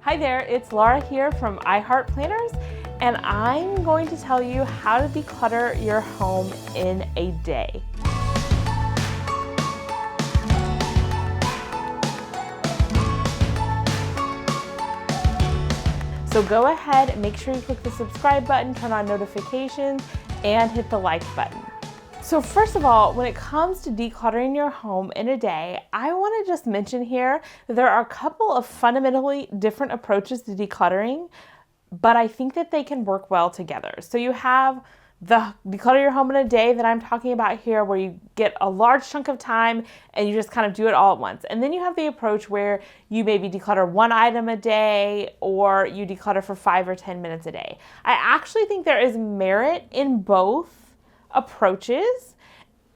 Hi there, it's Laura here from iHeart Planners, and I'm going to tell you how to declutter your home in a day. So go ahead and make sure you click the subscribe button, turn on notifications, and hit the like button. So first of all, when it comes to decluttering your home in a day, I want to just mention here that there are a couple of fundamentally different approaches to decluttering, but I think that they can work well together. So you have the declutter your home in a day that I'm talking about here, where you get a large chunk of time and you just kind of do it all at once. And then you have the approach where you maybe declutter one item a day, or you declutter for 5 or 10 minutes a day. I actually think there is merit in both approaches.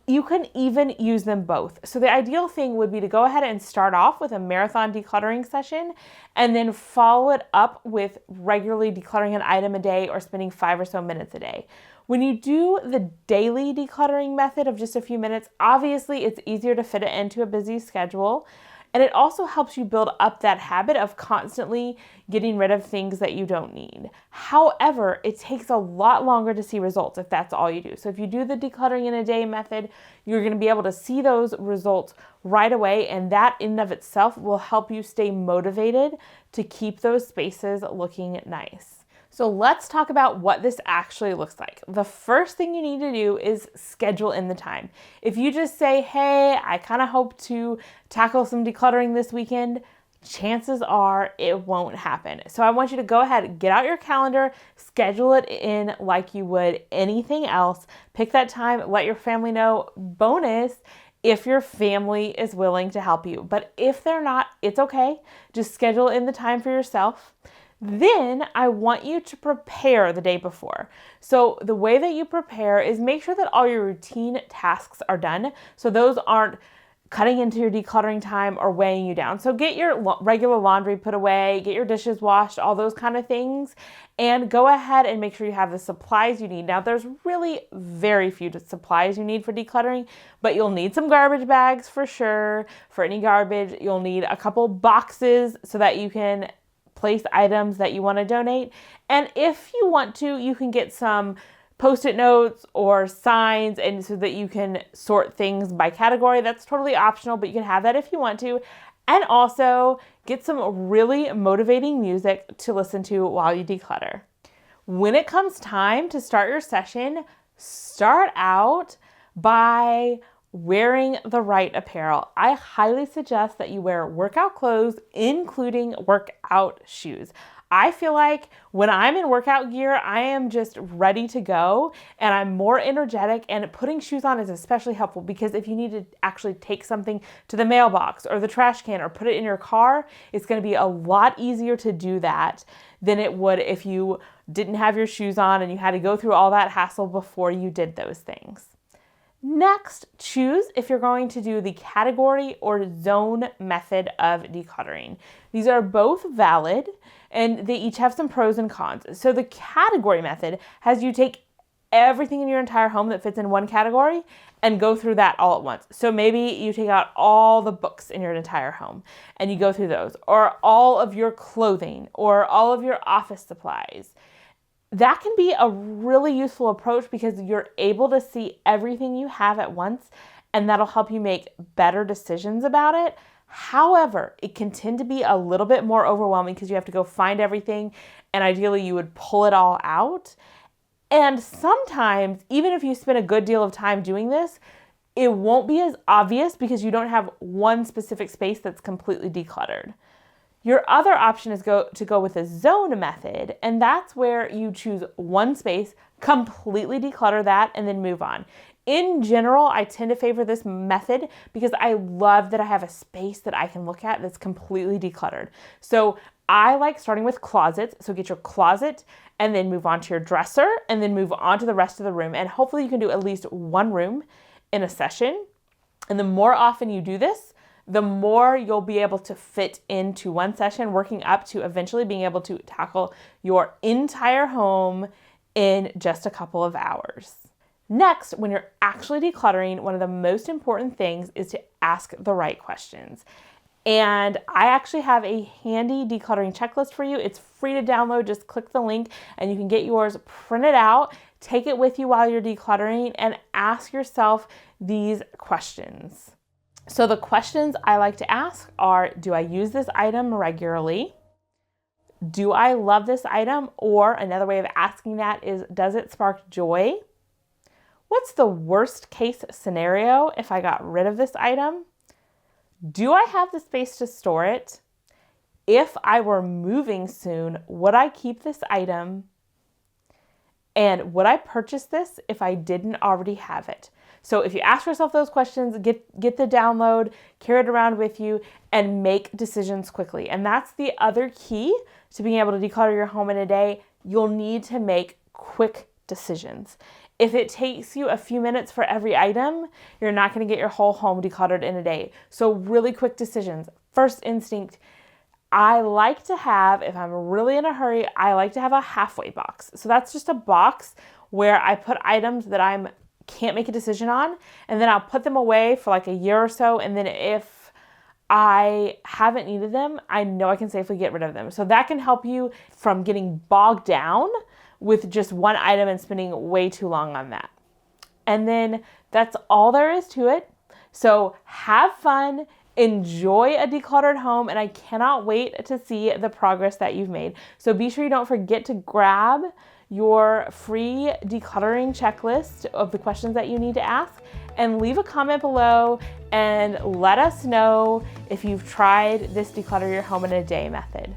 You can even use them both. So the ideal thing would be to go ahead and start off with a marathon decluttering session and then follow it up with regularly decluttering an item a day or spending 5 or so minutes a day. When you do the daily decluttering method of just a few minutes, obviously it's easier to fit it into a busy schedule. And it also helps you build up that habit of constantly getting rid of things that you don't need. However, it takes a lot longer to see results if that's all you do. So if you do the decluttering in a day method, you're going to be able to see those results right away, and that in and of itself will help you stay motivated to keep those spaces looking nice. So let's talk about what this actually looks like. The first thing you need to do is schedule in the time. If you just say, hey, I kind of hope to tackle some decluttering this weekend, chances are it won't happen. So I want you to go ahead, get out your calendar, schedule it in like you would anything else. Pick that time, let your family know. Bonus, if your family is willing to help you. But if they're not, it's okay. Just schedule in the time for yourself. Then I want you to prepare the day before. So the way that you prepare is make sure that all your routine tasks are done. So those aren't cutting into your decluttering time or weighing you down. So get your regular laundry put away, get your dishes washed, all those kind of things, and go ahead and make sure you have the supplies you need. Now, there's really very few supplies you need for decluttering, but you'll need some garbage bags for sure. For any garbage, you'll need a couple boxes so that you can place items that you want to donate. And if you want to, you can get some Post-it notes or signs, and so that you can sort things by category. That's totally optional, but you can have that if you want to. And also get some really motivating music to listen to while you declutter. When it comes time to start your session, start out by wearing the right apparel. I highly suggest that you wear workout clothes, including workout shoes. I feel like when I'm in workout gear, I am just ready to go and I'm more energetic, and putting shoes on is especially helpful because if you need to actually take something to the mailbox or the trash can or put it in your car, it's going to be a lot easier to do that than it would if you didn't have your shoes on and you had to go through all that hassle before you did those things. Next, choose if you're going to do the category or zone method of decluttering. These are both valid and they each have some pros and cons. So the category method has you take everything in your entire home that fits in one category and go through that all at once. So maybe you take out all the books in your entire home and you go through those, or all of your clothing, or all of your office supplies. That can be a really useful approach because you're able to see everything you have at once, and that'll help you make better decisions about it. However, it can tend to be a little bit more overwhelming because you have to go find everything, and ideally you would pull it all out. And sometimes, even if you spend a good deal of time doing this, it won't be as obvious because you don't have one specific space that's completely decluttered. Your other option is to go with a zone method, and that's where you choose one space, completely declutter that, and then move on. In general, I tend to favor this method because I love that I have a space that I can look at that's completely decluttered. So I like starting with closets. So get your closet and then move on to your dresser and then move on to the rest of the room. And hopefully you can do at least one room in a session. And the more often you do this, the more you'll be able to fit into one session, working up to eventually being able to tackle your entire home in just a couple of hours. Next, when you're actually decluttering, one of the most important things is to ask the right questions. And I actually have a handy decluttering checklist for you. It's free to download. Just click the link and you can get yours printed out. Take it with you while you're decluttering and ask yourself these questions. So the questions I like to ask are, do I use this item regularly? Do I love this item? Or another way of asking that is, does it spark joy? What's the worst case scenario if I got rid of this item? Do I have the space to store it? If I were moving soon, would I keep this item? And would I purchase this if I didn't already have it? So if you ask yourself those questions, get the download, carry it around with you, and make decisions quickly. And that's the other key to being able to declutter your home in a day. You'll need to make quick decisions. If it takes you a few minutes for every item, you're not going to get your whole home decluttered in a day. So really quick decisions. First instinct, I like to have, if I'm really in a hurry, I like to have a halfway box. So that's just a box where I put items that I can't make a decision on, and then I'll put them away for like a year or so, and then if I haven't needed them, I know I can safely get rid of them. So that can help you from getting bogged down with just one item and spending way too long on that. And then that's all there is to it. So have fun, enjoy a decluttered home, and I cannot wait to see the progress that you've made. So be sure you don't forget to grab your free decluttering checklist of the questions that you need to ask, and leave a comment below and let us know if you've tried this declutter your home in a day method.